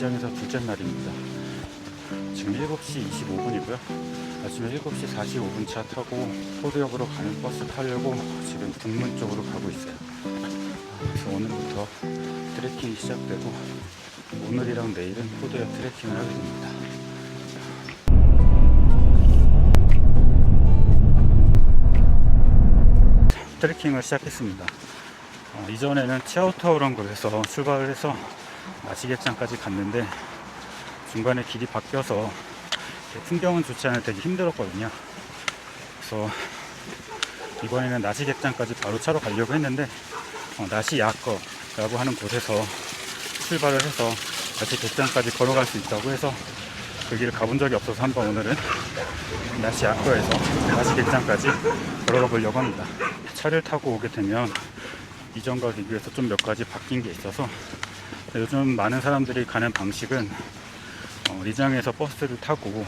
입장에서 둘째 날입니다. 지금 7시 25분이고요. 아침에 7시 45분 차 타고 호두역으로 가는 버스 타려고 지금 북문 쪽으로 가고 있어요. 그래서 오늘부터 트레킹이 시작되고 오늘이랑 내일은 호두역 트레킹을 하게 됩니다. 트레킹을 시작했습니다. 이전에는 치아우타오라는 곳에서 출발을 해서 나시객장까지 갔는데 중간에 길이 바뀌어서 풍경은 좋지 않을 되게 힘들었거든요. 그래서 이번에는 나시객장까지 바로 차로 가려고 했는데 나시야거라고 하는 곳에서 출발을 해서 나시객장까지 걸어갈 수 있다고 해서 그 길을 가본 적이 없어서 한번 오늘은 나시야거에서 나시객장까지 걸어가 보려고 합니다. 차를 타고 오게 되면 이전과 비교해서 좀 몇 가지 바뀐 게 있어서 요즘 많은 사람들이 가는 방식은 리장에서 버스를 타고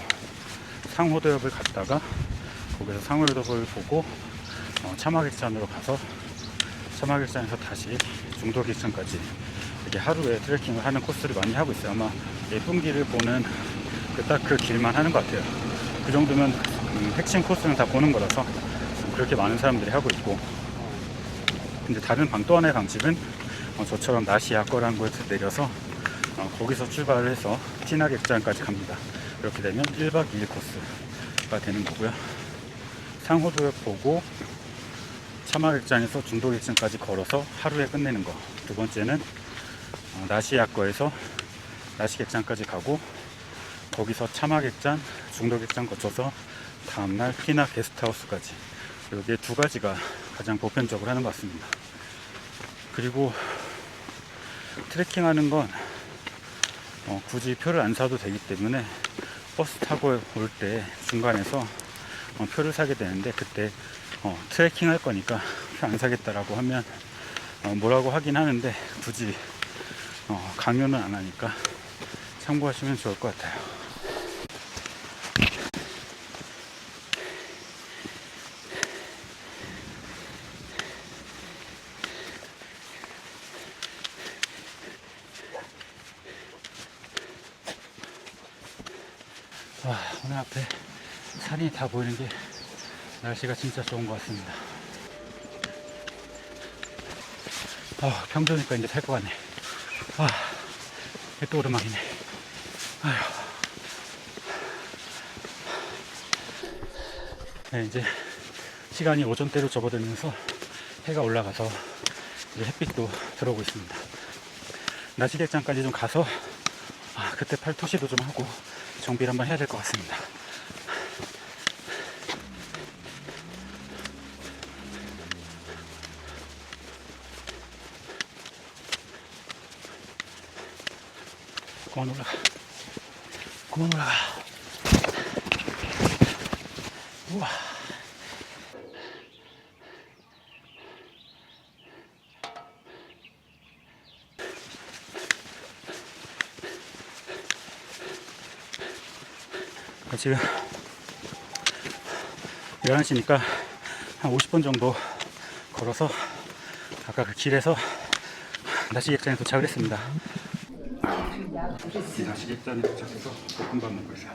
상호도역을 갔다가 거기서 상호도역을 보고 차마객산으로 가서 차마객산에서 다시 중도객산까지 이렇게 하루에 트레킹을 하는 코스를 많이 하고 있어요. 아마 예쁜 길을 보는 딱 그 길만 하는 것 같아요. 그 정도면 핵심 코스는 다 보는 거라서 그렇게 많은 사람들이 하고 있고, 근데 다른 또 하나의 방식은 저처럼 나시야거라는 곳에서 내려서 거기서 출발을 해서 티나객장까지 갑니다. 그렇게 되면 1박 2일 코스가 되는 거고요. 상호도역 보고 차마객장에서 중도객장까지 걸어서 하루에 끝내는 거. 두 번째는 나시야거에서 나시객장까지 가고 거기서 차마객장, 중도객장 거쳐서 다음날 티나 게스트하우스까지. 이게 두 가지가 가장 보편적으로 하는 것 같습니다. 그리고 트레킹 하는 건 굳이 표를 안 사도 되기 때문에 버스 타고 올 때 중간에서 표를 사게 되는데, 그때 트레킹 할 거니까 표 안 사겠다라고 하면 뭐라고 하긴 하는데 굳이 강요는 안 하니까 참고하시면 좋을 것 같아요. 와, 오늘 앞에 산이 다 보이는 게 날씨가 진짜 좋은 것 같습니다. 평소니까 이제 살 것 같네. 또 오르막이네. 네, 이제 시간이 오전대로 접어들면서 해가 올라가서 이제 햇빛도 들어오고 있습니다. 나시객장까지 좀 가서 그때 팔토시도 좀 하고 정비를 한번 해야 될 것 같습니다. 그만 올라가. 그만 올라가. 우와. 지금 11시니까 한 50분 정도 걸어서 아까 그 길에서 나시객장에 도착을 했습니다. 나시객장에 도착해서 볶음밥 먹고 있어요.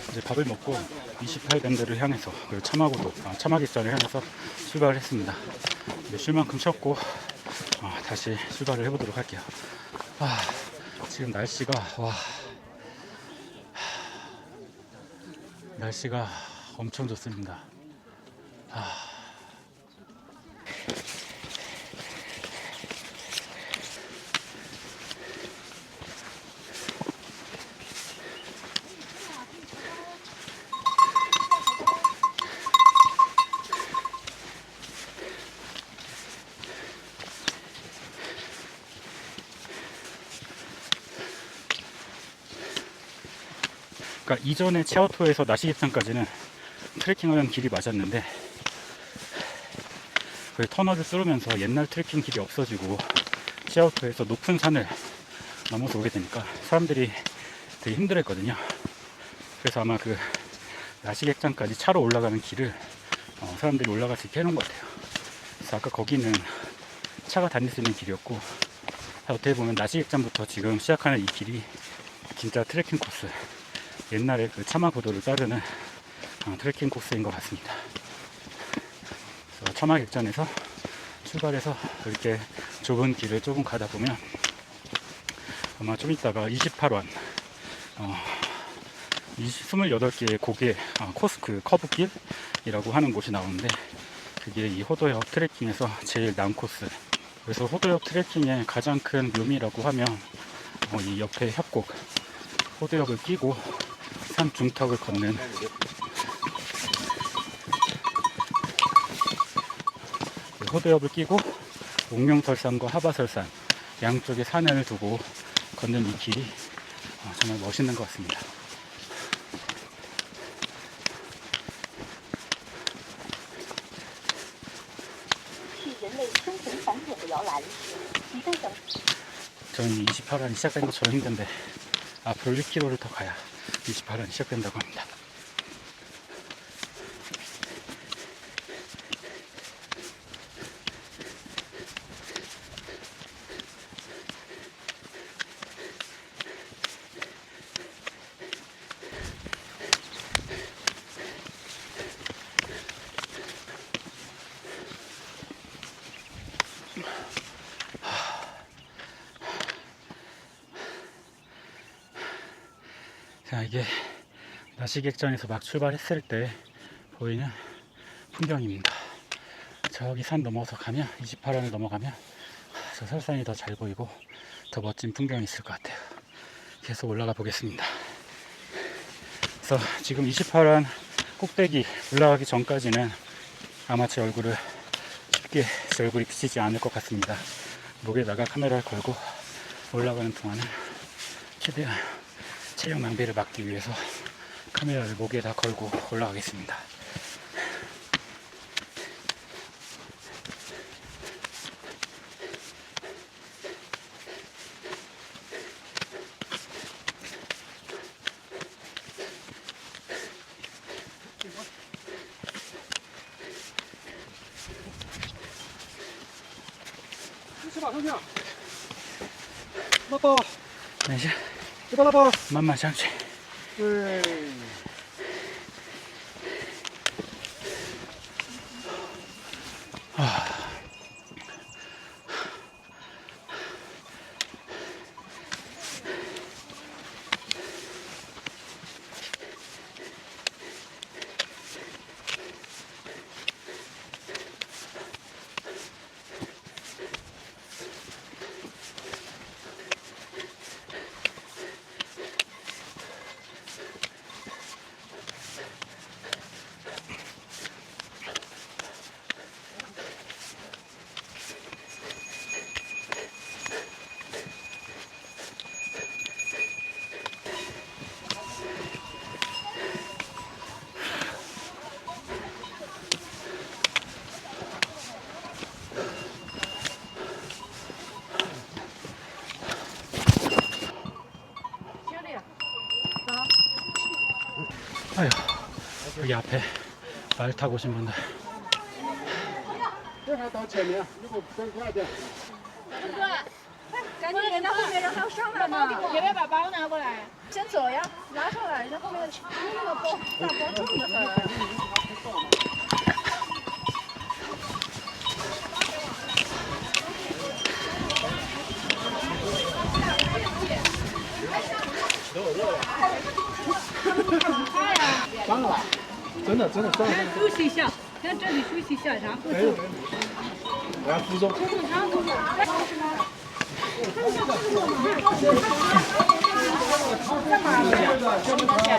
이제 밥을 먹고 28밴드를 향해서, 그리고 차마객장을 향해서 출발을 했습니다. 이제 쉴 만큼 쉬었고 다시 출발을 해보도록 할게요. 지금 날씨가 엄청 좋습니다. 그러니까 이전에 치아오토에서 나시객장까지는 트레킹하는 길이 맞았는데 그 터널을 뚫으면서 옛날 트레킹 길이 없어지고 시아오토에서 높은 산을 넘어서 오게 되니까 사람들이 되게 힘들어했거든요. 그래서 아마 그 나시객장까지 차로 올라가는 길을 사람들이 올라갈 수 있게 해놓은 것 같아요. 그래서 아까 거기는 차가 다닐 수 있는 길이었고, 어떻게 보면 나시객장부터 지금 시작하는 이 길이 진짜 트레킹 코스, 옛날에 그 차마고도를 따르는 트레킹 코스인 것 같습니다. 그래서 차마객전에서 출발해서 이렇게 좁은 길을 조금 가다 보면 아마 좀 이따가 28완 28개의 고개 코스 그 커브길이라고 하는 곳이 나오는데, 그게 이 호도역 트레킹에서 제일 난 코스. 그래서 호도역 트레킹의 가장 큰 묘미라고 하면 이 옆에 협곡 호도역을 끼고 산 중턱을 걷는 호도역을 끼고 옥룡설산과 하바설산 양쪽에 산을 두고 걷는 이 길이 정말 멋있는 것 같습니다. 저는 28완이 시작된 것처럼 힘든데 앞으로 1km를 더 가야 28완이 시작된다고 합니다. 자, 이게 나시객전에서 막 출발했을 때 보이는 풍경입니다. 저기 산 넘어서 가면 28완을 넘어가면 저 설산이 더 잘 보이고 더 멋진 풍경이 있을 것 같아요. 계속 올라가 보겠습니다. 그래서 지금 28완 꼭대기 올라가기 전까지는 아마 제 얼굴이 비치지 않을 것 같습니다. 목에다가 카메라를 걸고 올라가는 동안은 최대한 체력 낭비를 막기 위해서 카메라를 목에다 걸고 올라가겠습니다.等一下，慢慢上去。对。아휴, 여기 앞에 말 타고 오신 분들. 这还到前面，如果分快点。赶紧给他后面人还要上来呢，别别把包拿过来，先走呀，拿上来，然后后面那个包大包重的很。上了，真的上了。休息一下，在这里休息一下，然后就。我要负重。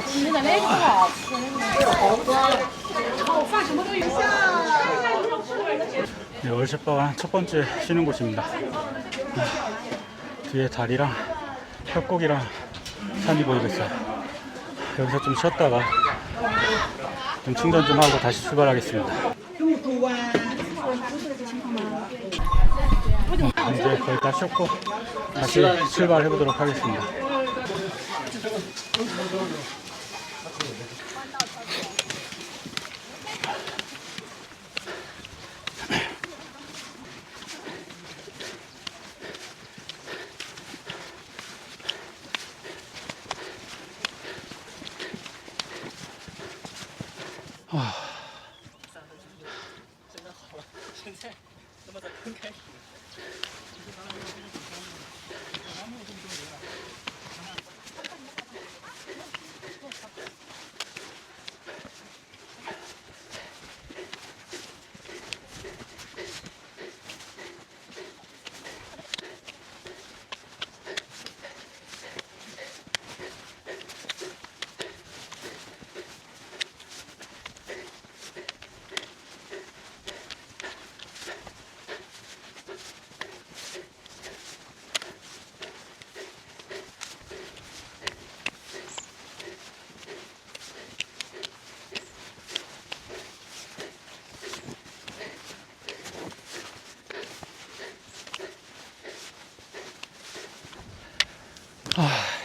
吃的那个好吃。炒饭什么都有。 네, 얼실바완 첫 번째 쉬는 곳입니다. 뒤에 다리랑 협곡이랑 산이 보이고 있어요. 여기서 좀 쉬었다가 좀 충전 좀 하고 다시 출발하겠습니다. 이제 거의 다 쉬었고 다시 출발해 보도록 하겠습니다.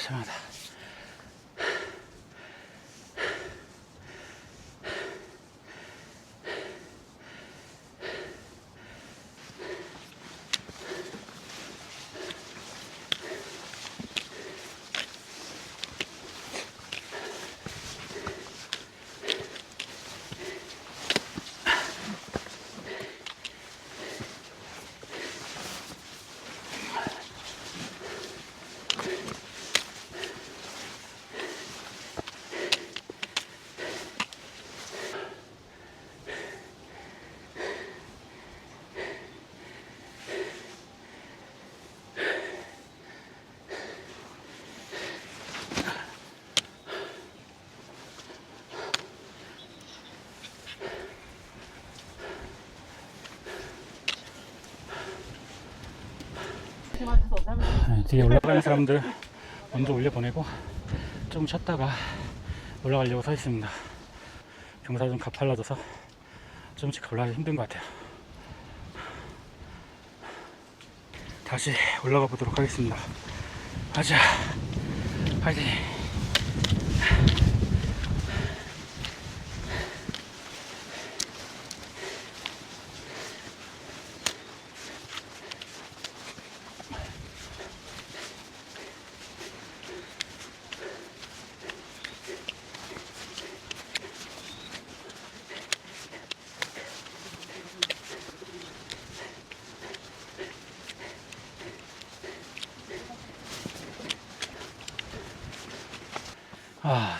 시원하다. 뒤에 올라가는 사람들 먼저 올려보내고 좀 쉬었다가 올라가려고 서 있습니다. 경사가 좀 가팔라져서 조금씩 올라가기 힘든 것 같아요. 다시 올라가 보도록 하겠습니다. 가자, 파이팅!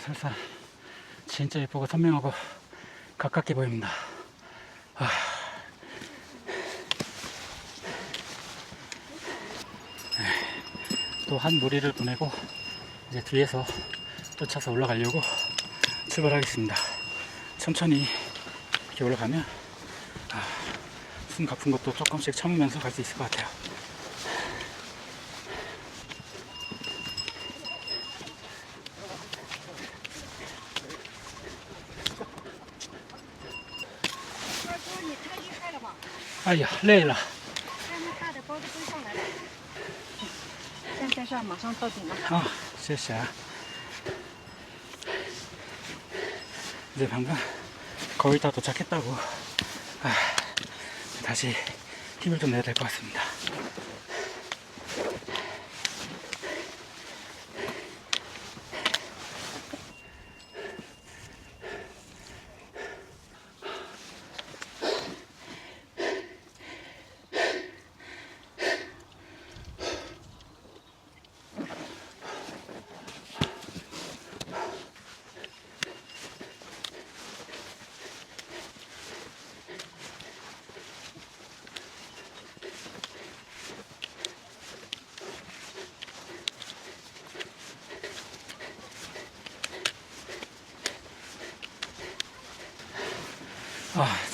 설산 진짜 예쁘고 선명하고 가깝게 보입니다. 또 한 무리를 보내고 이제 뒤에서 쫓아서 올라가려고 출발하겠습니다. 천천히 이렇게 올라가면 숨 가쁜 것도 조금씩 참으면서 갈 수 있을 것 같아요.哎呀，累了。看那大的包就背上来了。现在上马上到顶了。아, 谢谢. 이제 방금 거의 다 도착했다고. 다시 힘을 좀 내야 될 것 같습니다.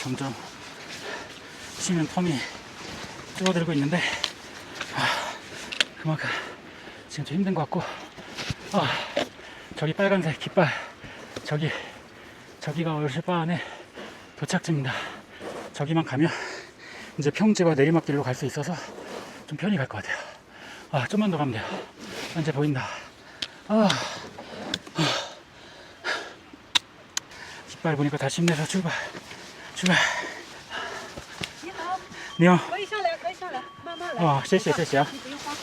점점 쉬는 텀이 줄어들고 있는데 그만큼 지금 좀 힘든 것 같고 저기 빨간색 깃발 저기가 얼실바 안에 도착지입니다. 저기만 가면 이제 평지와 내리막길로 갈 수 있어서 좀 편히 갈 것 같아요. 아, 좀만 더 가면 돼요. 이제 보인다. 깃발 보니까 다시 힘내서 출발. 你好，可以下来，可以下来，慢慢来。哦，谢谢谢谢啊，你不用慌，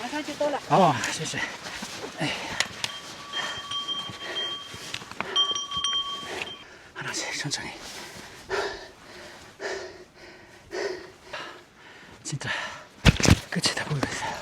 马上就到了。哦，谢谢。哎， 하나씩 천천히. 진짜 끝이 다 보이고 있어요.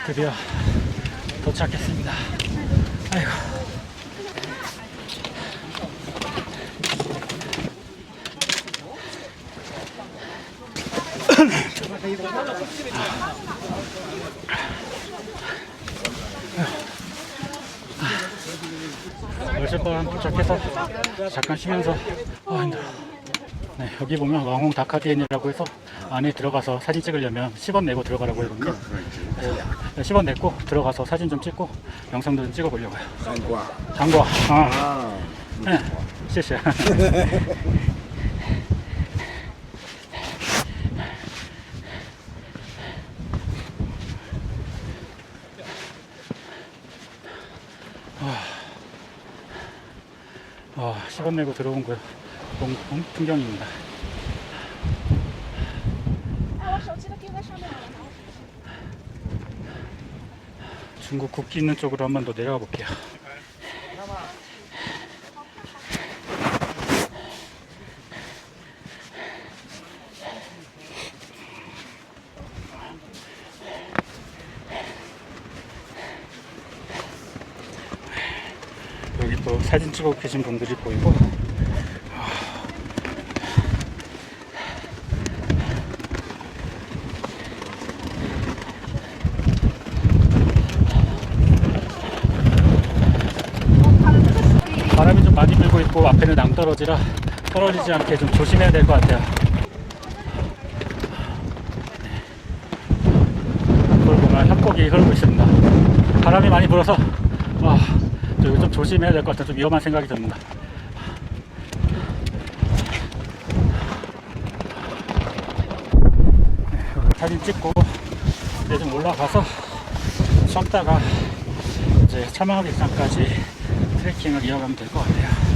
드디어 도착했습니다. 아이고. 월세방 도착해서 잠깐 쉬면서 힘들어. 네, 여기 보면 왕홍 다카디엔이라고 해서 안에 들어가서 사진 찍으려면 10원 내고 들어가라고 했거든요. 10원 냈고 들어가서 사진 좀 찍고 영상도 좀 찍어보려고요. 장과. 네, 谢谢. 와, 10원 내고 들어온 거 풍경입니다. 중국 국기 있는 쪽으로 한 번 더 내려가 볼게요. 여기 또 사진 찍어 계신 분들이 보이고, 바람이 좀 많이 불고 있고 앞에는 낭떠러지라 떨어지지 않게 좀 조심해야 될 것 같아요. 그걸 보면 협곡이 흐르고 있습니다. 바람이 많이 불어서 좀 조심해야 될 것 같아요. 좀 위험한 생각이 듭니다. 사진 찍고 이제 좀 올라가서 쉬었다가 이제 차마백산까지 트레킹을 이어가면 될 것 같아요.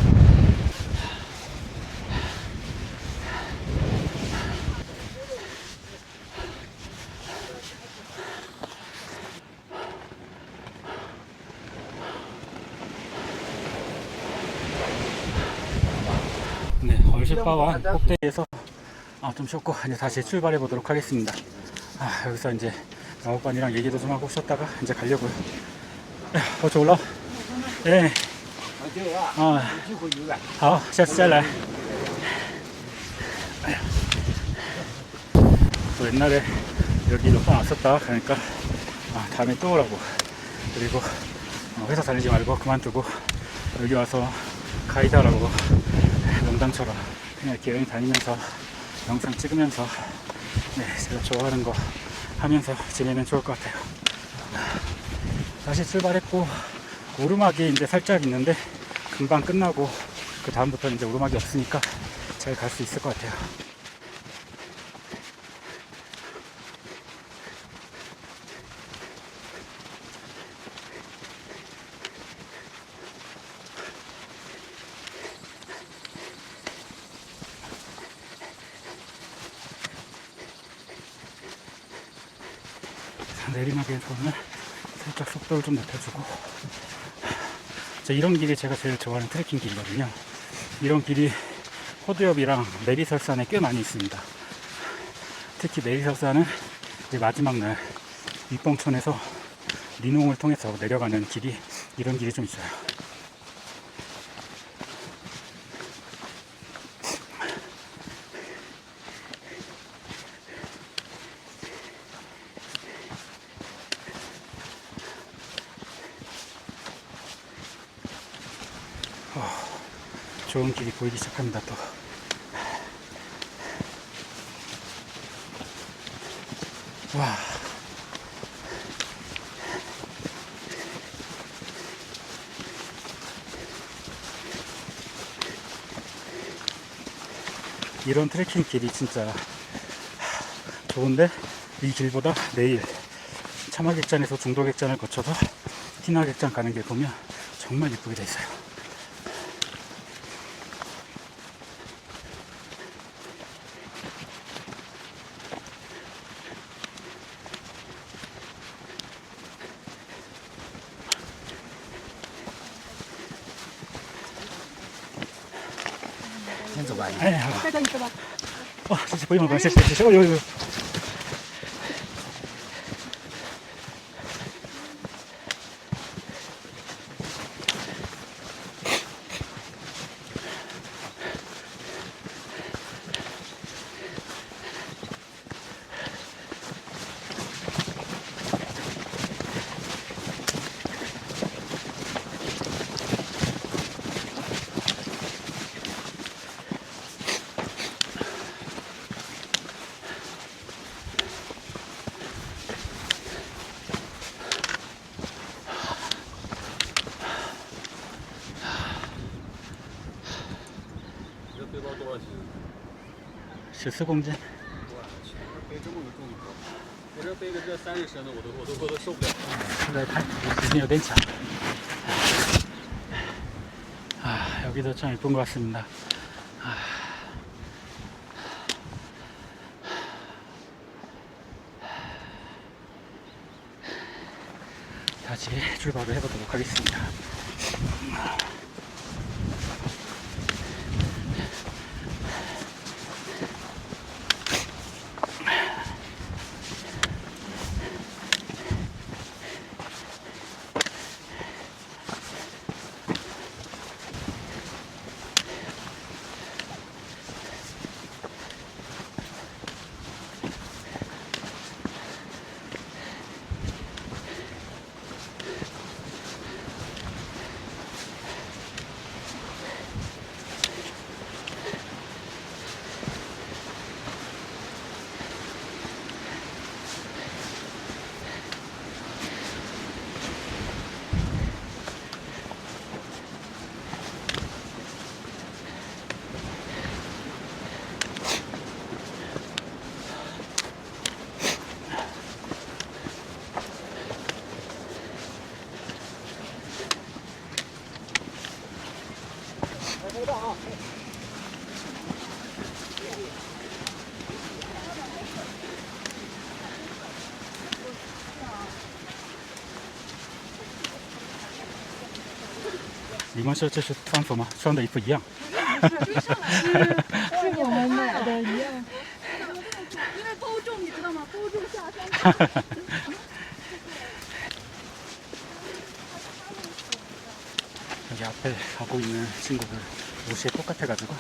네, 얼실바완 꼭대기에서 좀 쉬었고 이제 다시 출발해 보도록 하겠습니다. 여기서 이제 나오반이랑 얘기도 좀 하고 쉬었다가 이제 가려고요. 어서 올라. 네. 好，下次再来. 또 옛날에 여기 몇 번 왔었다 그러니까 다음에 또 오라고. 그리고 회사 다니지 말고 그만두고 여기 와서 가이드하라고 농담처럼 그냥 이렇게 여행 다니면서 영상 찍으면서 제가 좋아하는 거 하면서 지내면 좋을 것 같아요. 다시 출발했고 오르막이 이제 살짝 있는데 금방 끝나고 그 다음부터 이제 오르막이 없으니까 잘 갈 수 있을 것 같아요. 내리막에서는 살짝 속도를 좀 높여주고, 이런 길이 제가 제일 좋아하는 트레킹 길이거든요. 이런 길이 호두엽이랑 내리설산에 꽤 많이 있습니다. 특히 내리설산은 이제 마지막 날 윗봉천에서 리농을 통해서 내려가는 길이 이런 길이 좀 있어요. 좋은 길이 보이기 시작합니다. 또 와, 이런 트레킹 길이 진짜 좋은데, 이 길보다 내일 차마객잔에서 중도객잔을 거쳐서 티나객잔 가는 길 보면 정말 예쁘게 돼 있어요.哎呀，再等一个吧。哦，谢谢，不用了，谢谢，谢谢，哦呦呦。背包多少斤14公斤。背这么个重的包，我这背个这30升的，我都受不了。现在时间有点抢。 여기도 참 예쁜 것 같습니다. 다시 출발을 해보도록 하겠습니다.你们说这是穿什么？穿的衣服一样。是我们买的一样。因为包重，你知道吗？包重下山。 여기 앞에 가고 있는 친구들 옷이 똑같아가지고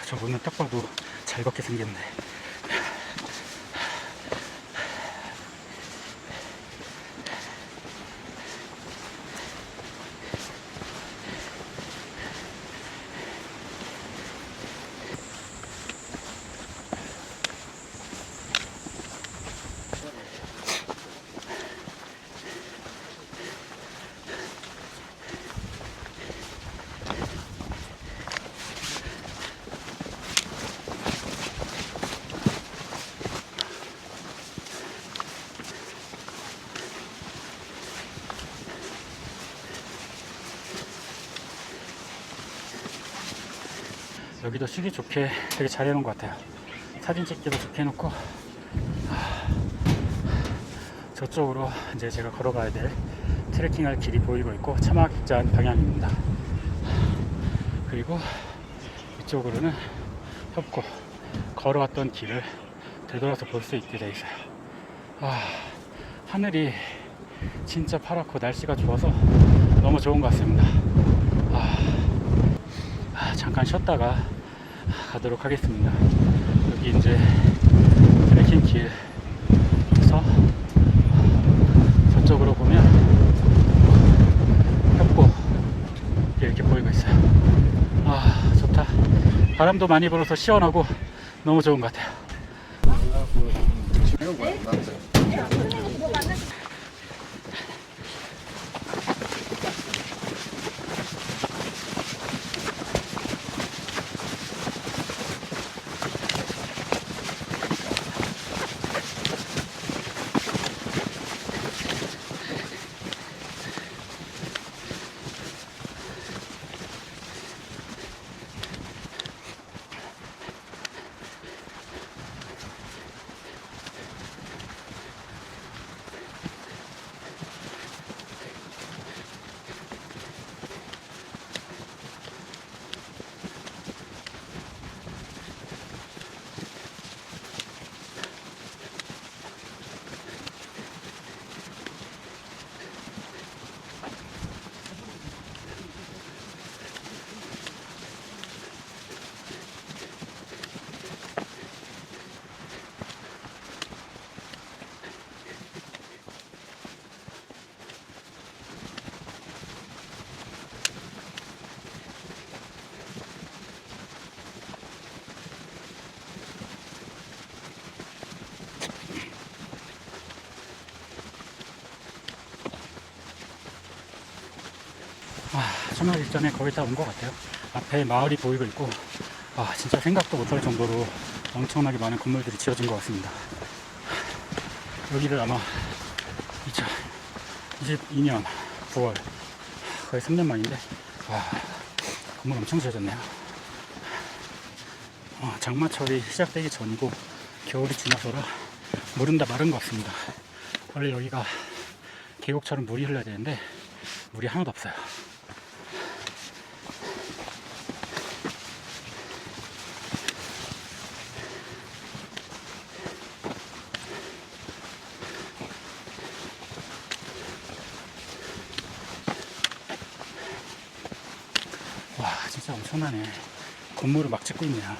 저분은 딱 봐도 잘 걷게 생겼네. 여기도 쉬기 좋게 되게 잘 해놓은 것 같아요. 사진 찍기도 좋게 해놓고. 저쪽으로 이제 제가 걸어가야 될 트레킹할 길이 보이고 있고 차마객잔 방향입니다. 그리고 이쪽으로는 협곡 걸어왔던 길을 되돌아서 볼 수 있게 돼 있어요. 하늘이 진짜 파랗고 날씨가 좋아서 너무 좋은 것 같습니다. 잠깐 쉬었다가 가도록 하겠습니다. 여기 이제 트레킹 길에서 저쪽으로 보면 협곡 이렇게 보이고 있어요. 좋다. 바람도 많이 불어서 시원하고 너무 좋은 것 같아요. 차마객잔에 거의 다 온 것 같아요. 앞에 마을이 보이고 있고 진짜 생각도 못할 정도로 엄청나게 많은 건물들이 지어진 것 같습니다. 여기를 아마 2022년 9월 거의 3년 만인데 건물 엄청 지어졌네요. 장마철이 시작되기 전이고 겨울이 지나서라 물은 다 마른 것 같습니다. 원래 여기가 계곡처럼 물이 흘러야 되는데 물이 하나도 없어요. 진짜 엄청나네. 건물을 막 짓고 있네요.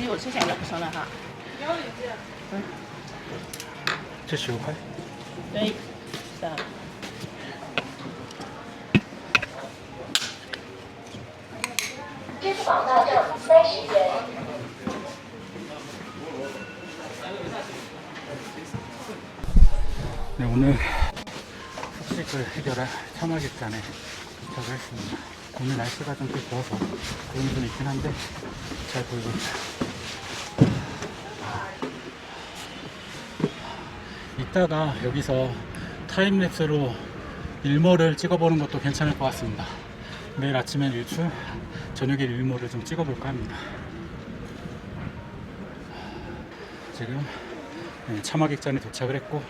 我吃起来不错了哈。这15块。对，的。支付宝到账30元。 네, 오늘 숙식을 해결할 차마객잔에 도착을 했습니다. 오늘 날씨가 좀 더워서 그런 분이 있긴 한데 잘 보이고 있어요. 이따가 여기서 타임랩스로 일몰을 찍어보는 것도 괜찮을 것 같습니다. 내일 아침엔 일출, 저녁에 일몰을 좀 찍어볼까 합니다. 지금 차마객잔에 도착을 했고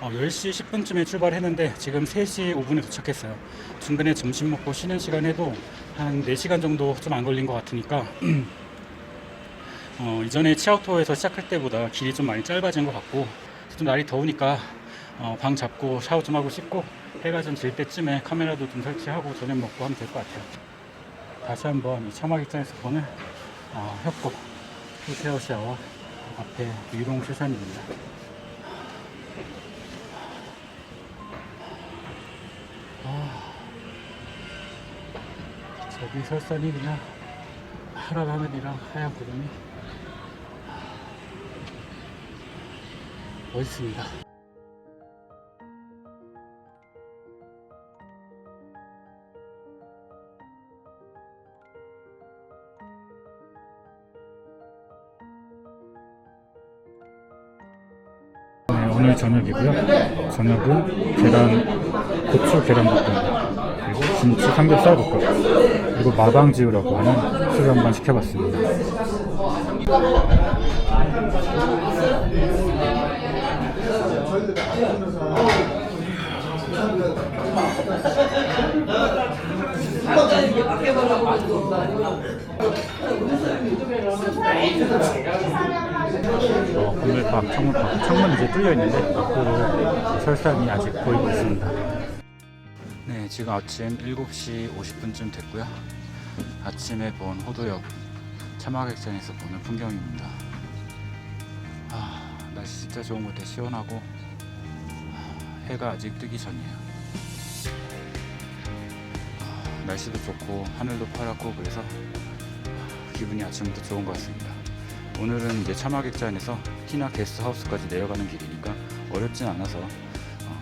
10시 10분쯤에 출발했는데 지금 3시 5분에 도착했어요. 중간에 점심 먹고 쉬는 시간 해도 한 4시간 정도 좀 안 걸린 것 같으니까 이전에 치아오토에서 시작할 때보다 길이 좀 많이 짧아진 것 같고 좀 날이 더우니까 방 잡고 샤워 좀 하고 씻고 해가 좀 질 때쯤에 카메라도 좀 설치하고 저녁 먹고 하면 될 것 같아요. 다시 한번 이 차마객잔에서 보는 협곡 후세오시아와 앞에 위롱 슈산입니다. 저기 설산이 그냥 파란 하늘이랑 하얀 구름이 멋있습니다. 네, 오늘 저녁이고요. 저녁은 고추 계란볶음, 그리고 김치 삼겹살 볶음, 그리고 마방지우라고 하는 술을 한번 시켜봤습니다. 건물밖, 창문밖, 창문이 이제 뚫려 있는데 밖으로 설산이 아직 보이고 있습니다. 네, 지금 아침 7시 50분쯤 됐고요. 아침에 본 호도역 차마객장에서 보는 풍경입니다. 날씨 진짜 좋은 것 같아요. 시원하고 해가 아직 뜨기 전이에요. 날씨도 좋고 하늘도 파랗고 그래서 기분이 아침부터 좋은 것 같습니다. 오늘은 이제 차마객잔에서 티나 게스트하우스까지 내려가는 길이니까 어렵진 않아서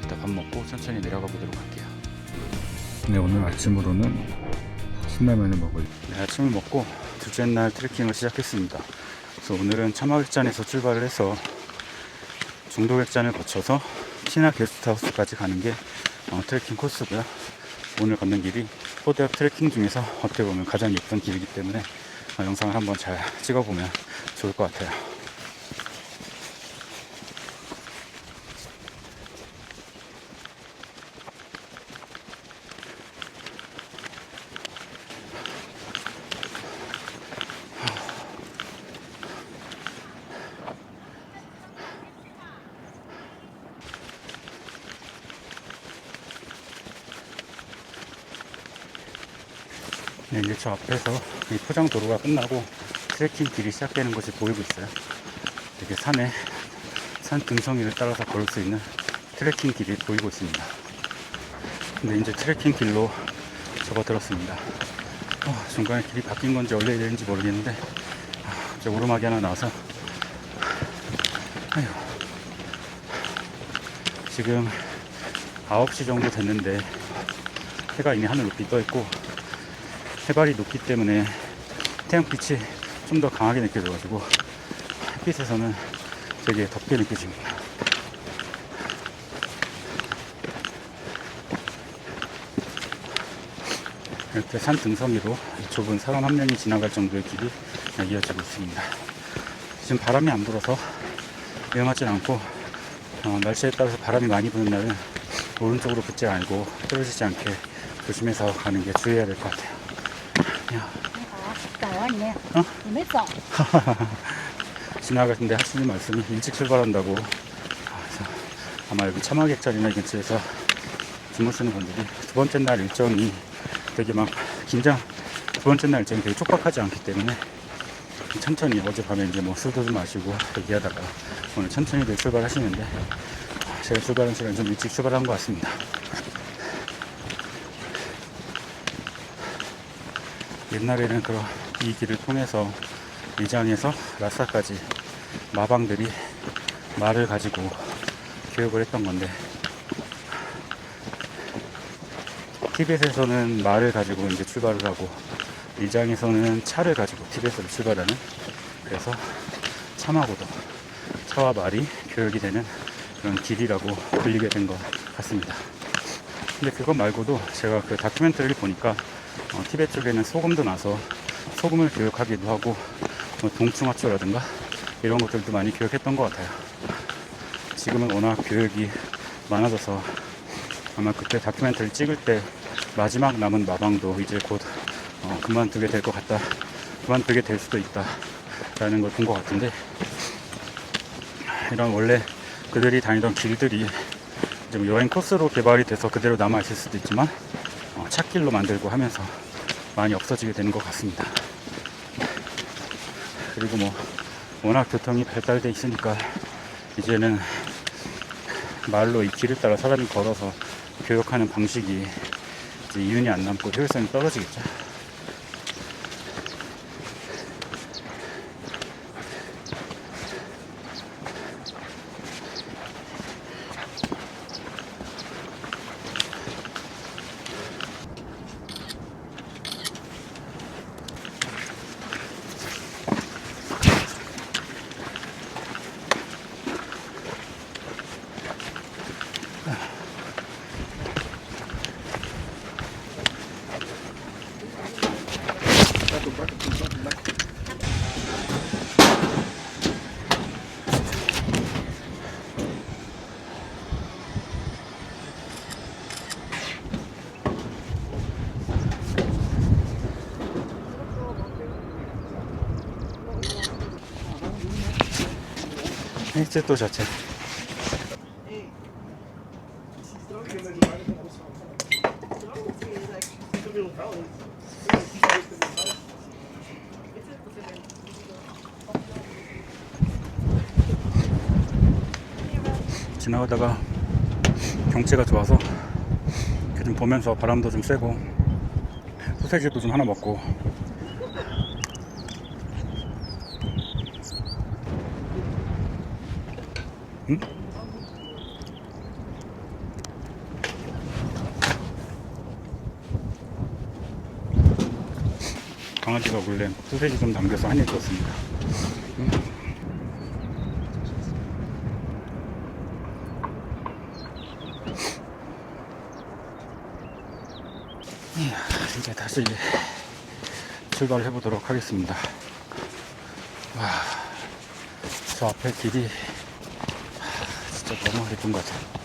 이따 밥 먹고 천천히 내려가 보도록 할게요. 네, 오늘 아침으로는 신라면을 먹을. 네, 아침을 먹고 둘째 날 트레킹을 시작했습니다. 그래서 오늘은 차마객잔에서 출발을 해서 중도객잔을 거쳐서 티나 게스트하우스까지 가는 게 트레킹 코스고요. 오늘 걷는 길이 호대역 트레킹 중에서 어떻게 보면 가장 예쁜 길이기 때문에 영상을 한번 잘 찍어보면 좋을 것 같아요. 네, 이제 저 앞에서 이 포장도로가 끝나고 트레킹 길이 시작되는 것이 보이고 있어요. 이렇게 산 등성이를 따라서 걸을 수 있는 트레킹 길이 보이고 있습니다. 근데 이제 트레킹 길로 접어들었습니다. 중간에 길이 바뀐 건지 원래 이랬는지 모르겠는데 갑자기 오르막이 하나 나와서 지금 9시 정도 됐는데 해가 이미 하늘 높이 떠 있고 해발이 높기 때문에 태양빛이 좀 더 강하게 느껴져가지고 햇빛에서는 되게 덥게 느껴집니다. 이렇게 산 등성이로 좁은 사람 한 명이 지나갈 정도의 길이 이어지고 있습니다. 지금 바람이 안 불어서 위험하진 않고 날씨에 따라서 바람이 많이 부는 날은 오른쪽으로 붙지 말고 떨어지지 않게 조심해서 가는 게 주의해야 될 것 같아요. 等我你， 어? 你没走。 지나가는데 하시는 말씀이 일찍 출발한다고. 그래서 아마 여기 차마객자리나 근처에서 주무시는 분들이 두 번째 날 일정이 되게 두 번째 날 일정이 되게 촉박하지 않기 때문에 천천히 어젯밤에 이제 뭐 술도 좀 마시고 얘기하다가 오늘 천천히들 출발하시는데 제가 출발한 시간 좀 일찍 출발한 것 같습니다. 옛날에는 이 길을 통해서 이장에서 라싸까지 마방들이 말을 가지고 교육을 했던 건데 티벳에서는 말을 가지고 이제 출발을 하고 이장에서는 차를 가지고 티벳으로 출발하는, 그래서 차마고도 차와 말이 교육이 되는 그런 길이라고 불리게 된 것 같습니다. 근데 그것 말고도 제가 그 다큐멘터리를 보니까 티벳 쪽에는 소금도 나서 소금을 교육하기도 하고 동충하초라든가 이런 것들도 많이 교육했던 것 같아요. 지금은 워낙 교육이 많아져서 아마 그때 다큐멘터리 찍을 때 마지막 남은 마방도 이제 곧 그만두게 될 것 같다, 그만두게 될 수도 있다 라는 걸 본 것 같은데, 이런 원래 그들이 다니던 길들이 이제 뭐 여행 코스로 개발이 돼서 그대로 남아 있을 수도 있지만 찻길로 만들고 하면서 많이 없어지게 되는 것 같습니다. 그리고 뭐 워낙 교통이 발달돼 있으니까 이제는 말로 이 길을 따라 사람이 걸어서 교육하는 방식이 이제 이윤이 안 남고 효율성이 떨어지겠죠. 这多少钱？지나가다가 경치가 좋아서 이렇게 좀 보면서 바람도 좀 쐬고 소세지도 좀 하나 먹고. 응? 강아지가 원래 소세지 좀 남겨서 한 입 줬습니다. 이제 다시 출발을 해보도록 하겠습니다. 와, 저 앞에 길이 진짜 너무 예쁜 것 같아요.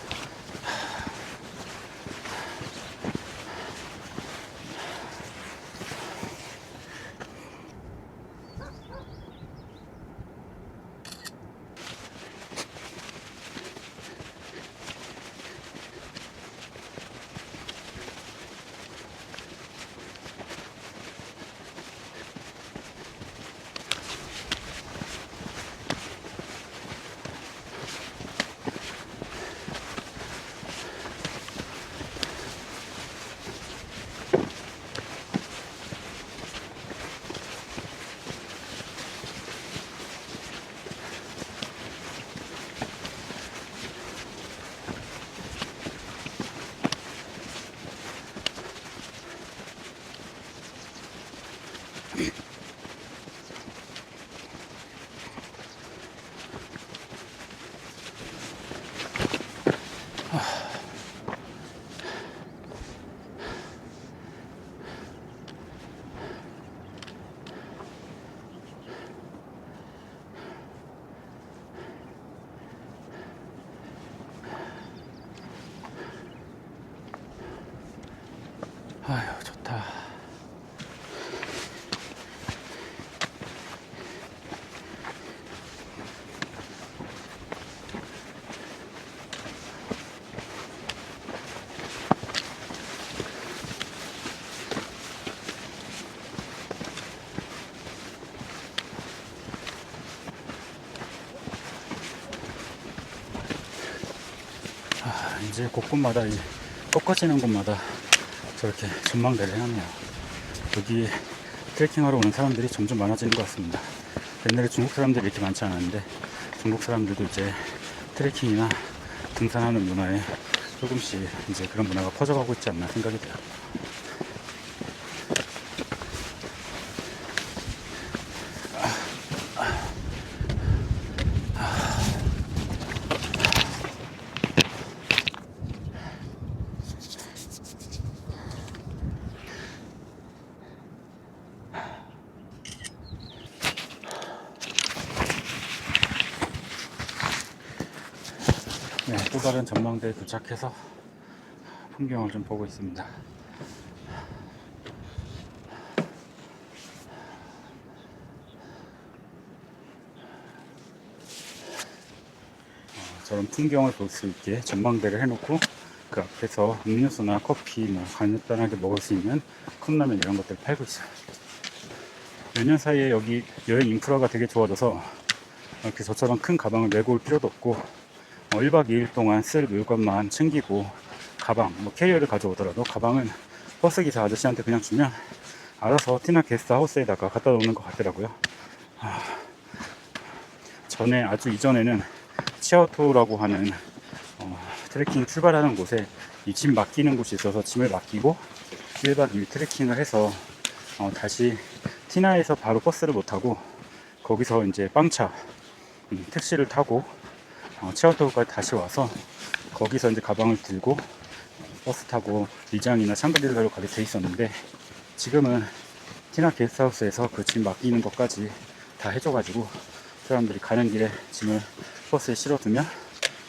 아휴, 좋다. 이제 곳곳마다 이 꺾어지는 곳마다 저렇게 전망대를 해놨네요. 여기 트레킹하러 오는 사람들이 점점 많아지는 것 같습니다. 옛날에 중국 사람들이 이렇게 많지 않았는데 중국 사람들도 이제 트레킹이나 등산하는 문화에 조금씩 이제 그런 문화가 퍼져가고 있지 않나 생각이 돼요. 네, 또 다른 전망대에 도착해서 풍경을 좀 보고 있습니다. 저런 풍경을 볼 수 있게 전망대를 해놓고 그 앞에서 음료수나 커피, 뭐 간단하게 먹을 수 있는 컵라면 이런 것들 팔고 있어요. 몇 년 사이에 여기 여행 인프라가 되게 좋아져서 이렇게 저처럼 큰 가방을 메고 올 필요도 없고 1박 2일 동안 쓸 물건만 챙기고 가방, 뭐 캐리어를 가져오더라도 가방은 버스기사 아저씨한테 그냥 주면 알아서 티나 게스트하우스에다가 갖다 놓는 것 같더라고요. 전에 아주 이전에는 치아오토라고 하는 트레킹 출발하는 곳에 이 짐 맡기는 곳이 있어서 짐을 맡기고 1박 2일 트레킹을 해서 다시 티나에서 바로 버스를 못 타고 거기서 이제 빵차 택시를 타고 치아오토까지 다시 와서 거기서 이제 가방을 들고 버스 타고 리장이나 샹그릴라로 가게 돼 있었는데 지금은 티나 게스트하우스에서 그 짐 맡기는 것까지 다 해줘가지고 사람들이 가는 길에 짐을 버스에 실어두면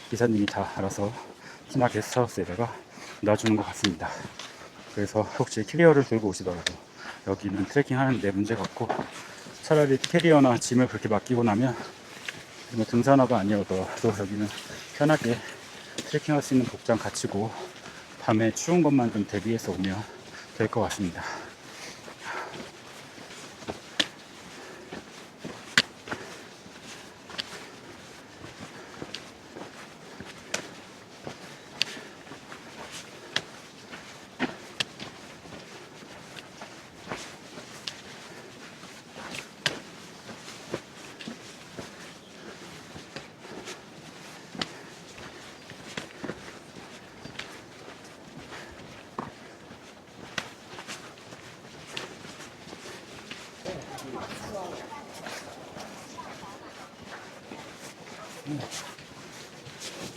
기사님이 다 알아서 티나 게스트하우스에다가 놔주는 것 같습니다. 그래서 혹시 캐리어를 들고 오시더라도 여기는 트레킹 하는데 문제가 없고 차라리 캐리어나 짐을 그렇게 맡기고 나면 뭐 등산화가 아니어도 여기는 편하게 트레킹할 수 있는 복장 갖추고 밤에 추운 것만 좀 대비해서 오면 될 것 같습니다.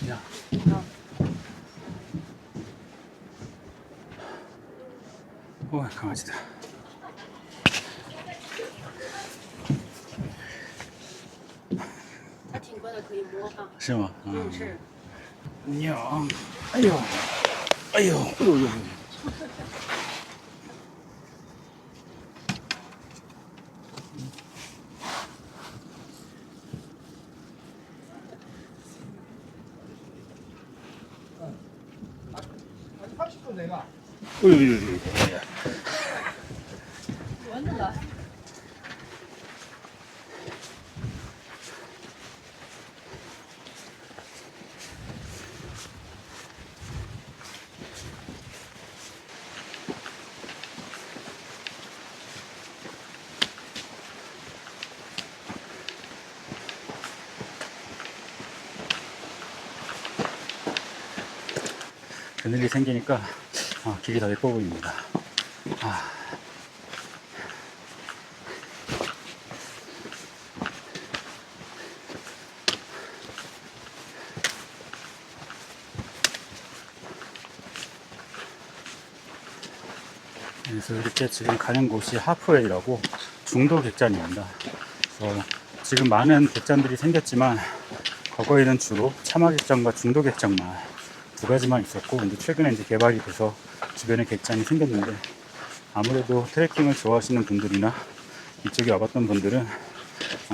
야. 오, 강아지다.是吗？嗯，是。娘，哎呦，哎呦，哎呦呦！哎呦呦呦呦！哎呀！蚊子了。 그늘이 생기니까 길이 더 예뻐 보입니다. 그래서 이렇게 지금 가는 곳이 하프웨이라고 중도 객잔입니다. 그래서 지금 많은 객잔들이 생겼지만 과거에는 주로 차마 객잔과 중도 객잔만 두 가지만 있었고, 근데 최근에 이제 개발이 돼서 주변에 객잔이 생겼는데, 아무래도 트레킹을 좋아하시는 분들이나 이쪽에 와봤던 분들은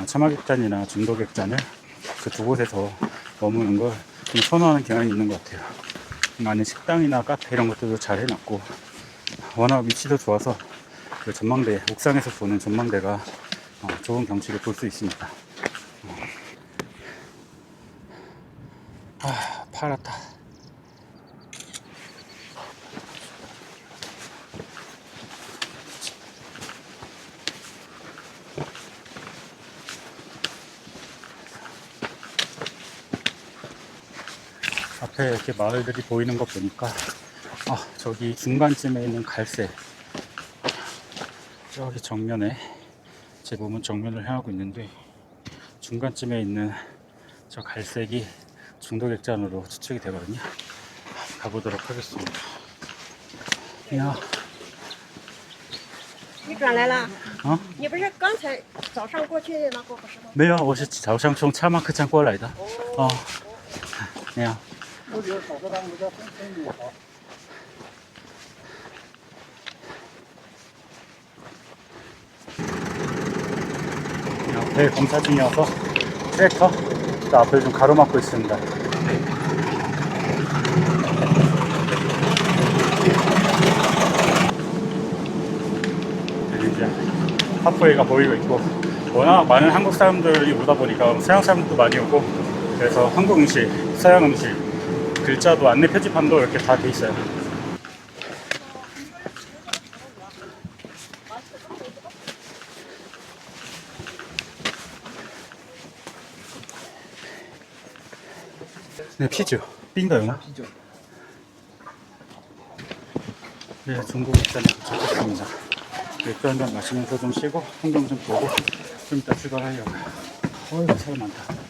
차마 객잔이나 중도 객잔을 그 두 곳에서 머무는 걸 좀 선호하는 경향이 있는 것 같아요. 안에 식당이나 카페 이런 것들도 잘 해놨고, 워낙 위치도 좋아서 그 전망대, 옥상에서 보는 전망대가 좋은 경치를 볼 수 있습니다. 파랗다. 앞에 이렇게 마을들이 보이는 거 보니까 저기 중간쯤에 있는 갈색, 저기 정면에, 제 몸은 정면을 향하고 있는데 중간쯤에 있는 저 갈색이 중도 객잔으로 추측이 되거든요. 가보도록 하겠습니다. 야. 你转来了？啊？你不是刚才早上过去的那个不是吗？没有，我是早上从차마客栈过来的。哦，那样。我觉得少说他们家风景好。 앞에 공사 중이어서 트랙터 또 앞을 좀 가로막고 있습니다. 여기 이제 하프웨이가 보이고 있고, 워낙 많은 한국 사람들이 오다 보니까 서양 사람들도 많이 오고, 그래서 한국 음식, 서양 음식, 글자도 안내 표지판도 이렇게 다 돼 있어요. 네, 피죠. 빙가요? 피죠. 네, 중국 입장에 도착했습니다. 맥주 한잔 마시면서 좀 쉬고 풍경 좀 보고 좀 이따 출발하려고요. 어휴, 사람 많다.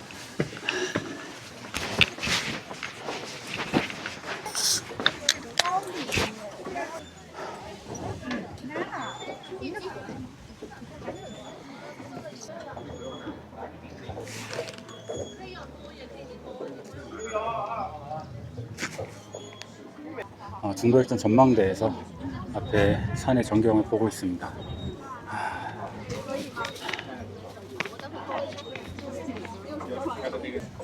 중도일전 전망대에서 앞에 산의 전경을 보고 있습니다.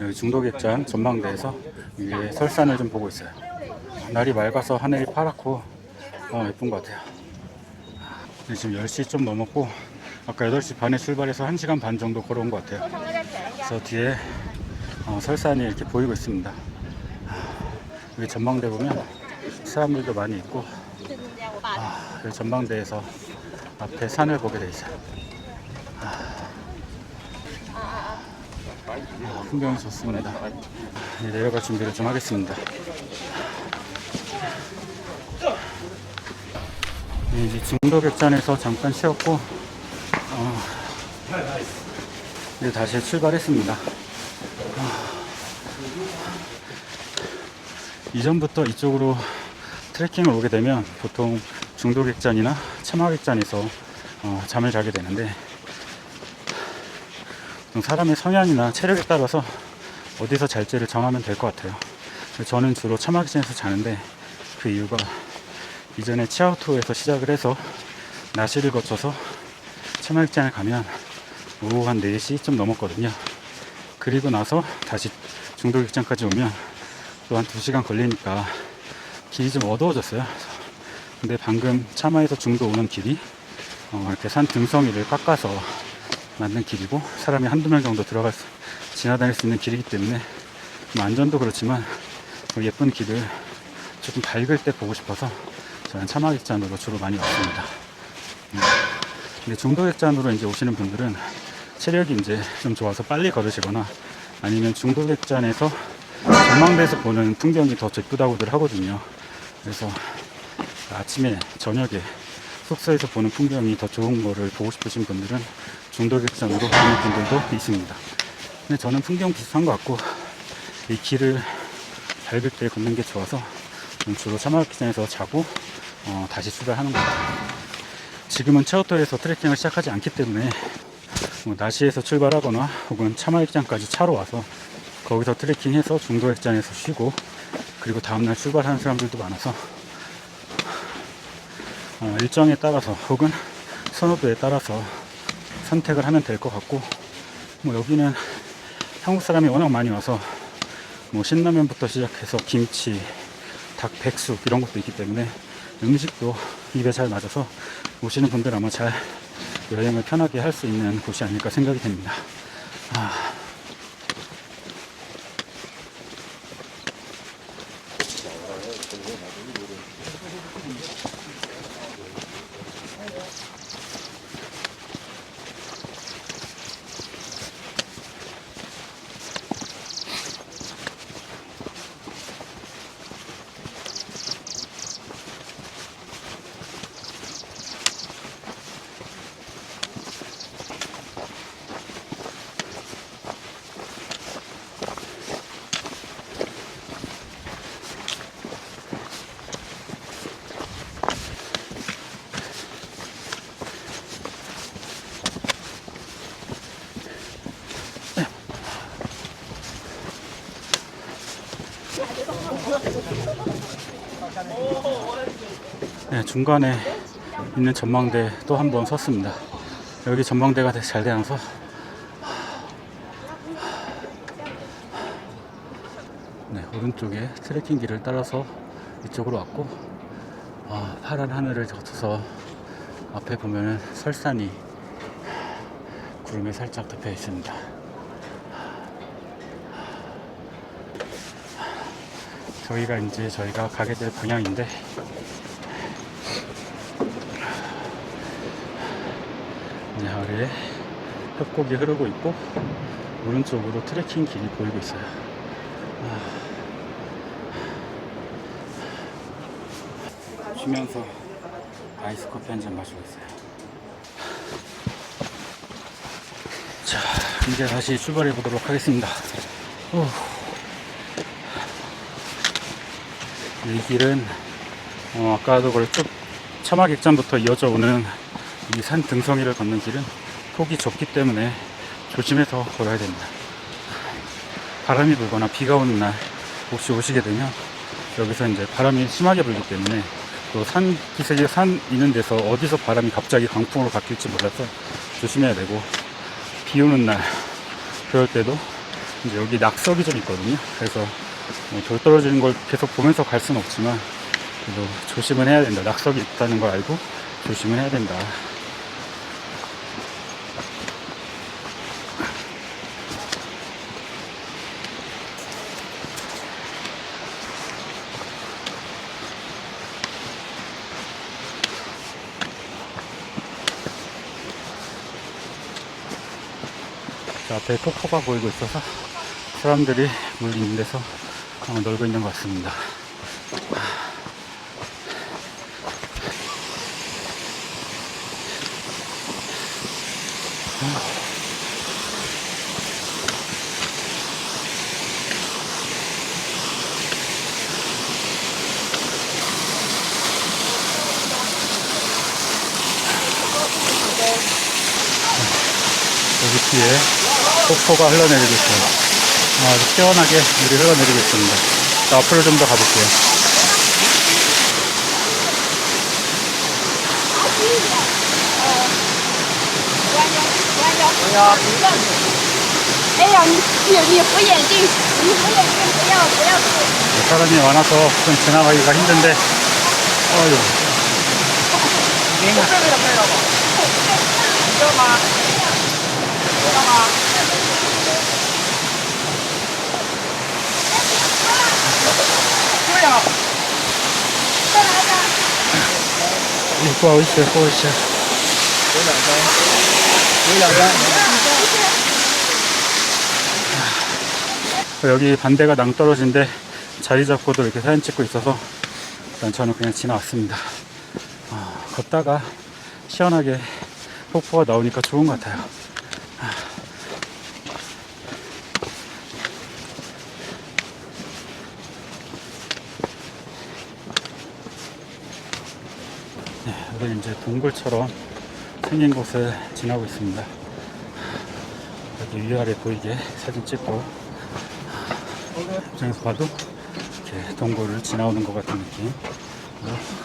여기 중도객장 전망대에서 위에 설산을 좀 보고 있어요. 날이 맑아서 하늘이 파랗고 예쁜 것 같아요. 지금 10시 좀 넘었고 아까 8시 반에 출발해서 1시간 반 정도 걸어온 것 같아요. 저 뒤에 설산이 이렇게 보이고 있습니다. 여기 전망대 보면 사람들도 많이 있고 여기 전망대에서 앞에 산을 보게 돼 있어요. 풍경이 좋습니다. 이제 내려갈 준비를 좀 하겠습니다. 이제 중도객잔에서 잠깐 쉬었고 이제 다시 출발했습니다. 이전부터 이쪽으로 트레킹을 오게 되면 보통 중도객잔이나 차마객잔에서 잠을 자게 되는데 사람의 성향이나 체력에 따라서 어디서 잘지를 정하면 될 것 같아요. 저는 주로 차마객잔에서 자는데 그 이유가 이전에 치아우토에서 시작을 해서 나시를 거쳐서 차마객잔을 가면 오후 한 4시 좀 넘었거든요. 그리고 나서 다시 중도객잔까지 오면 또 한 2시간 걸리니까 길이 좀 어두워졌어요. 근데 방금 차마에서 중도 오는 길이 이렇게 산 등성이를 깎아서 만든 길이고 사람이 한두 명 정도 지나다닐 수 있는 길이기 때문에 안전도 그렇지만 예쁜 길을 조금 밝을 때 보고 싶어서 저는 차마객잔으로 주로 많이 왔습니다. 근데 중도객잔으로 이제 오시는 분들은 체력이 이제 좀 좋아서 빨리 걸으시거나 아니면 중도객잔에서 전망대에서 보는 풍경이 더 예쁘다고들 하거든요. 그래서 아침에 저녁에 숙소에서 보는 풍경이 더 좋은 거를 보고 싶으신 분들은 중도객잔으로 오는 분들도 있습니다. 근데 저는 풍경 비슷한 것 같고 이 길을 밝을 때 걷는 게 좋아서 주로 차마객잔에서 자고 다시 출발하는 것 같아요. 지금은 차우토에서 트레킹을 시작하지 않기 때문에 나시에서 출발하거나 혹은 차마객잔까지 차로 와서 거기서 트레킹해서 중도객잔에서 쉬고 그리고 다음날 출발하는 사람들도 많아서 일정에 따라서 혹은 선호도에 따라서 선택을 하면 될 것 같고 여기는 한국 사람이 워낙 많이 와서 신라면부터 시작해서 김치, 닭 백숙 이런 것도 있기 때문에 음식도 입에 잘 맞아서 오시는 분들 아마 잘 여행을 편하게 할 수 있는 곳이 아닐까 생각이 됩니다. 네, 중간에 있는 전망대 또 한 번 섰습니다. 여기 전망대가 되게 잘 되어서 네, 오른쪽에 트레킹 길을 따라서 이쪽으로 왔고 파란 하늘을 거쳐서 앞에 보면은 설산이 구름에 살짝 덮여 있습니다. 저희가 가게 될 방향인데 아래에 협곡이 흐르고 있고 오른쪽으로 트레킹 길이 보이고 있어요. 쉬면서 아이스 커피 한 잔 마시고 있어요. 자, 이제 다시 출발해 보도록 하겠습니다. 이 길은 아까도 그랬죠. 차마객잔부터 이어져 오는 이 산 등성이를 걷는 길은 폭이 좁기 때문에 조심해서 걸어야 됩니다. 바람이 불거나 비가 오는 날 혹시 오시게 되면 여기서 이제 바람이 심하게 불기 때문에 또 기슭에 산 있는 데서 어디서 바람이 갑자기 강풍으로 바뀔지 몰라서 조심해야 되고 비 오는 날 그럴 때도 이제 여기 낙석이 좀 있거든요. 그래서 돌 떨어지는 걸 계속 보면서 갈 수는 없지만 그래도 조심은 해야 된다. 낙석이 있다는 걸 알고 조심은 해야 된다. 자, 앞에 폭포가 보이고 있어서 사람들이 물 있는 데서 놀고 있는 것 같습니다. 여기 뒤에 폭포가 흘러내리고 있어요. 아주 시원하게 물이 흘러내리고 있습니다. 자, 앞으로 좀 더 가볼게요. 사람이 많아서 좀 지나가기가 힘든데, 어휴.不好意思，不好意思。여기 반대가 낭떠러지인데 자리 잡고도 이렇게 사진 찍고 있어서 일단 저는 그냥 지나왔습니다. 걷다가 시원하게 폭포가 나오니까 좋은 것 같아요. 여기 이제 동굴처럼 생긴 곳을 지나고 있습니다. 여기 위아래 보이게 사진 찍고 입장에서 봐도 이렇게 동굴을 지나오는 것 같은 느낌으로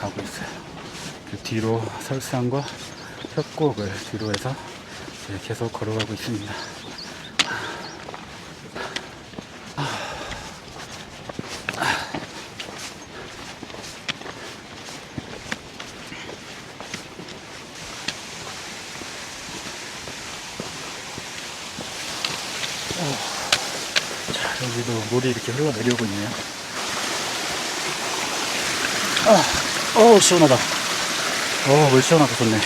가고 있어요. 그 뒤로 설산과 협곡을 뒤로 해서 계속 걸어가고 있습니다. 자, 여기도 물이 이렇게 흘러내려오고 있네요. 시원하다. 물 시원하고 좋네.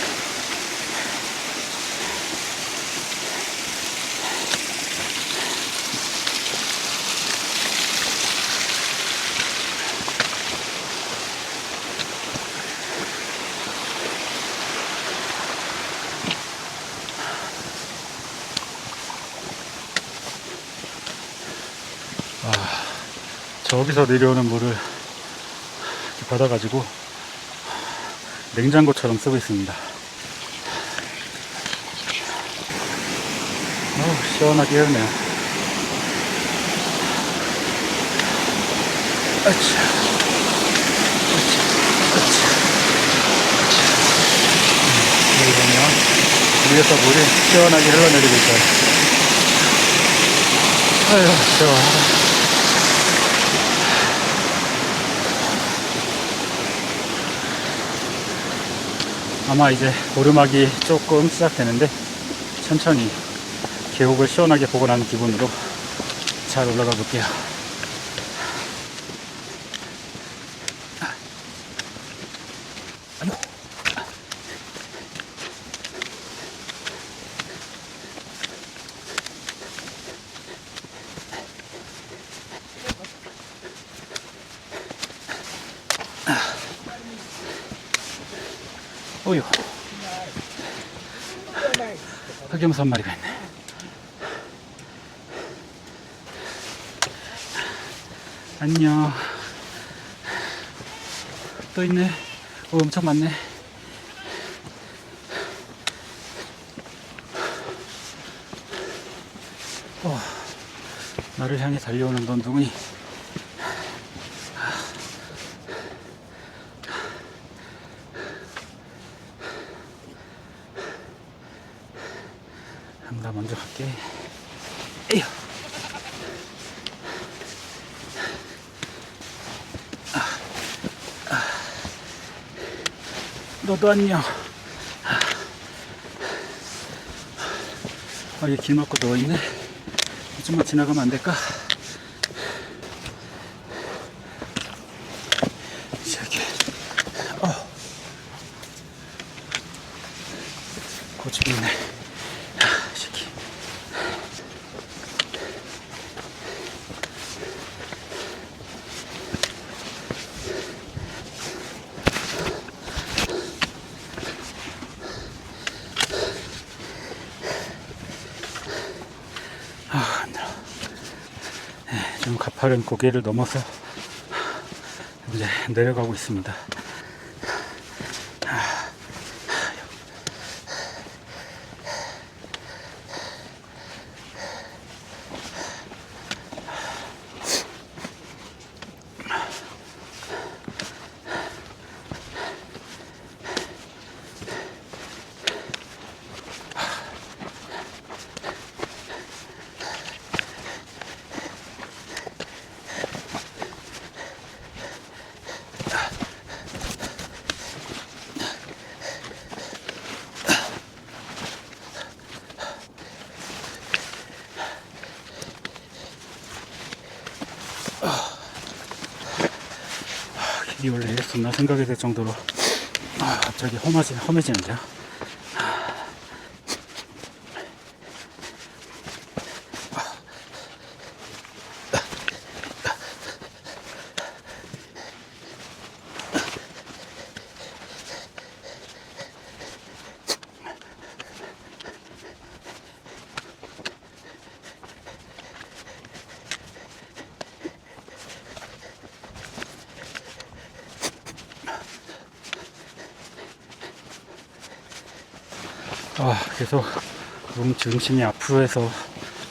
저기서 내려오는 물을 이렇게 받아가지고 냉장고처럼 쓰고 있습니다. 시원하게 흐르네요. 여기 보면 위에서 물이 시원하게 흘러내리고 있어요. 아유, 시원하다. 아마 이제 오르막이 조금 시작되는데 천천히 계곡을 시원하게 보고 나는 기분으로 잘 올라가 볼게요. 아유. 어휴. 흑염소 한 마리가 있네. 안녕. 또 있네. 엄청 많네. 나를 향해 달려오는 넌 누구니? 나 먼저 갈게. 에휴. 너도 안녕. 얘 길 막고 누워있네. 좀만 지나가면 안 될까? 저기, 고집이 있네. 새끼. 좀 가파른 고개를 넘어서 이제 내려가고 있습니다. 길이 원래 이랬었나 생각이 들 정도로 갑자기 험해지는데요. 계속 중심이 앞으로 해서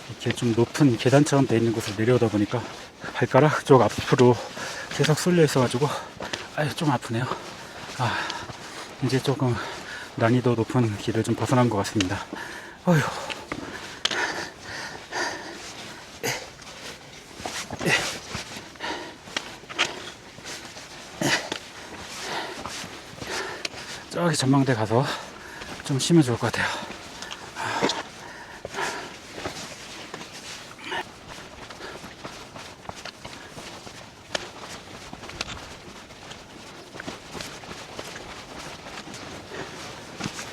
이렇게 좀 높은 계단처럼 돼 있는 곳을 내려오다 보니까 발가락 쪽 앞으로 계속 쏠려 있어가지고 좀 아프네요. 이제 조금 난이도 높은 길을 좀 벗어난 것 같습니다. 어휴. 저기 전망대 가서 좀 쉬면 좋을 것 같아요.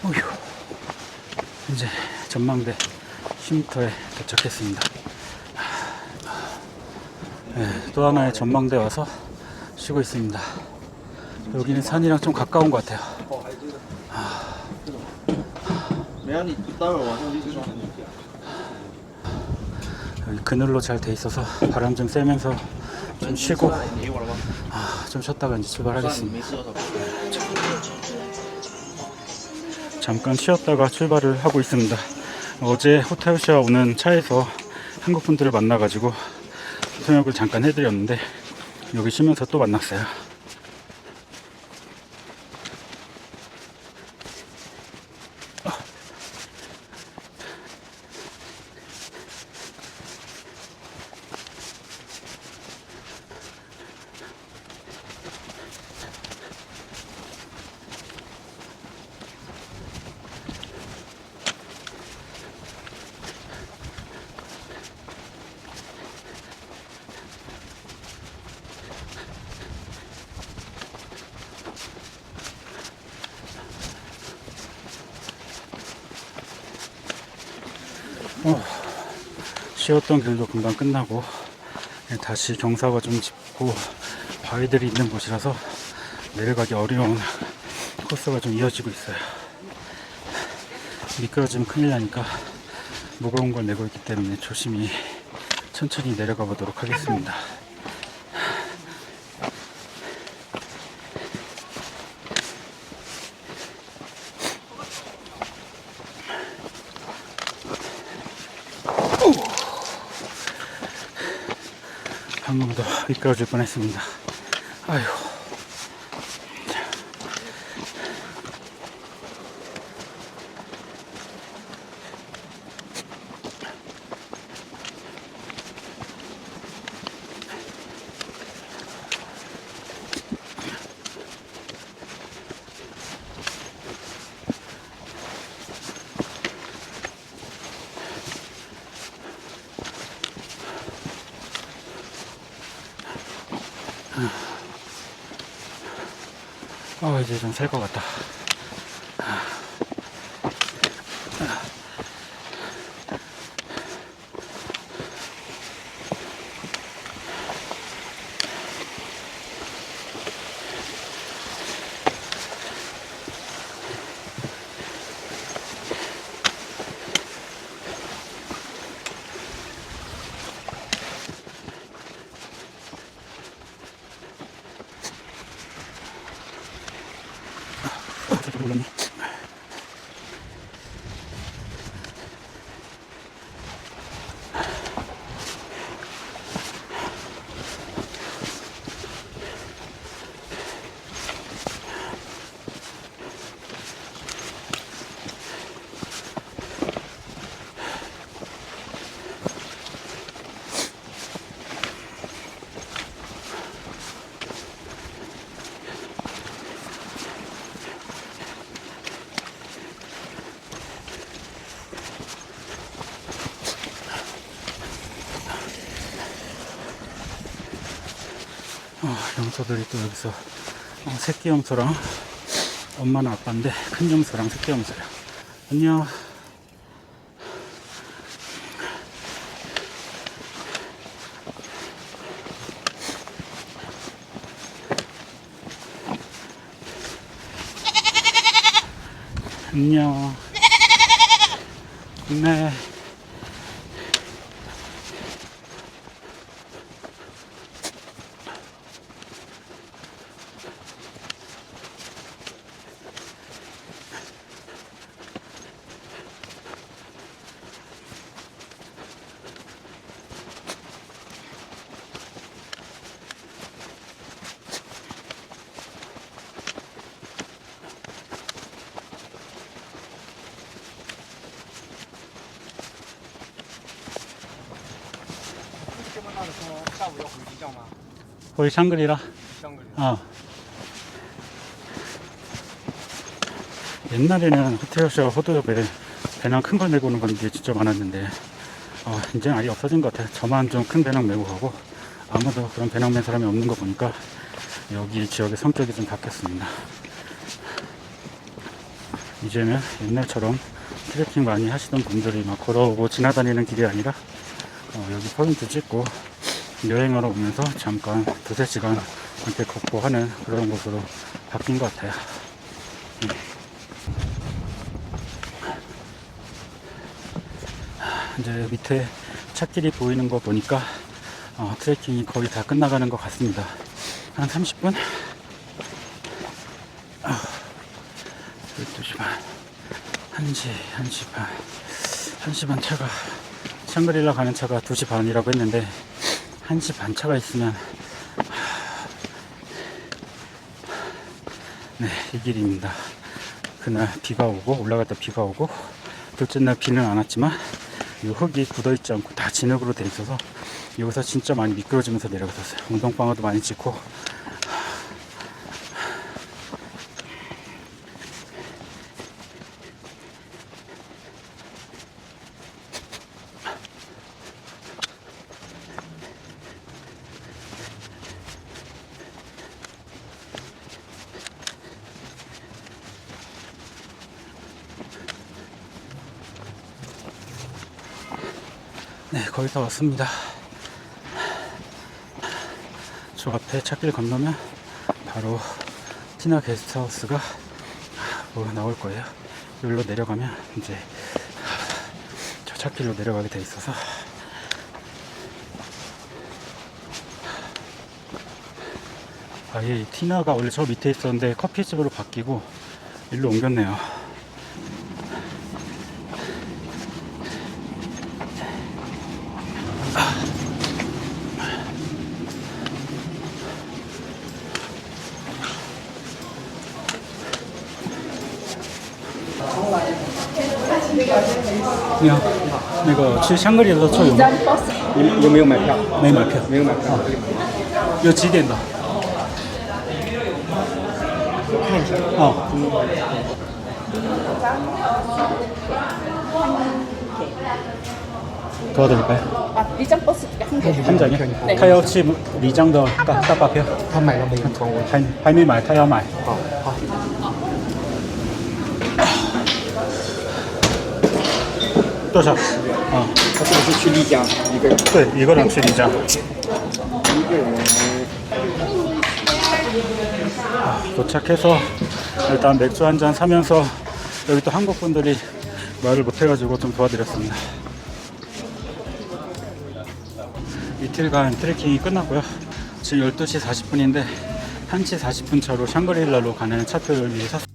어휴. 이제 전망대 10m에 도착했습니다. 또 하나의 전망대 와서 쉬고 있습니다. 여기는 산이랑 좀 가까운 것 같아요. 여기 그늘로 잘 돼 있어서 바람 좀 쐬면서 좀 쉬고 좀 쉬었다가 이제 출발하겠습니다. 잠깐 쉬었다가 출발을 하고 있습니다. 어제 호텔시아 오는 차에서 한국 분들을 만나가지고 통역을 잠깐 해드렸는데 여기 쉬면서 또 만났어요. 쉬었던 길도 금방 끝나고 다시 경사가 좀 짙고 바위들이 있는 곳이라서 내려가기 어려운 코스가 좀 이어지고 있어요. 미끄러지면 큰일 나니까 무거운 걸 내고 있기 때문에 조심히 천천히 내려가 보도록 하겠습니다. 방금도 미끄러질 뻔했습니다. 아휴. 이제 좀 살 것 같다. 몰랐네. 염소들이 또 여기서 새끼 염소랑 엄마는 아빠인데 큰 염소랑 새끼 염소야. 안녕. 안녕. 네. 거의 샹그리라. 옛날에는 호텔쇼 호두엽에 배낭 큰 걸 메고 오는 건 게 진짜 많았는데 이제는 아예 없어진 것 같아요. 저만 좀 큰 배낭 메고 가고 아무도 그런 배낭 맨 사람이 없는 거 보니까 여기 지역의 성격이 좀 바뀌었습니다. 이제는 옛날처럼 트레킹 많이 하시던 분들이 막 걸어오고 지나다니는 길이 아니라 여기 포인트 찍고 여행하러 오면서 잠깐 두세 시간 함께 걷고 하는 그런 곳으로 바뀐 것 같아요. 이제 밑에 찻길이 보이는 거 보니까 트레킹이 거의 다 끝나가는 것 같습니다. 한 30분? 12시 반 1시 반 1시 반 차가 샹그릴라 가는 차가 2시 반이라고 했는데 1시 반 차가 있으면 네, 이 길입니다. 그날 비가 오고 올라갔다 비가 오고 둘째 날 비는 안 왔지만 이 흙이 굳어있지 않고 다 진흙으로 돼 있어서 여기서 진짜 많이 미끄러지면서 내려갔었어요. 운동방어도 많이 찍고 네, 거의 다 왔습니다. 저 앞에 찻길 건너면 바로 티나 게스트하우스가 나올 거예요. 여기로 내려가면 이제 저 찻길로 내려가게 돼 있어서 아예 티나가 원래 저 밑에 있었는데 커피집으로 바뀌고 일로 옮겼네요.你好，那个去香格里拉的车有吗？有没有买票？没买票。没有买票。有几点的？看一下。도와드릴까요? 리장 버스 한 한 장이요? 他要去丽江的大巴票他买了没有？还没买，他要买。好好。多少？啊，他这个是去丽江一个人，对，一个人去丽江。一个人 도착해서 일단 맥주 한 잔 사면서 여기 또 한국 분들이 말을 못해가지고 좀 도와드렸습니다. 이틀간 트레킹이 끝났고요. 지금 12시 40분인데 1시 40분 차로 샹그릴라로 가는 차표를 미리 샀습니다.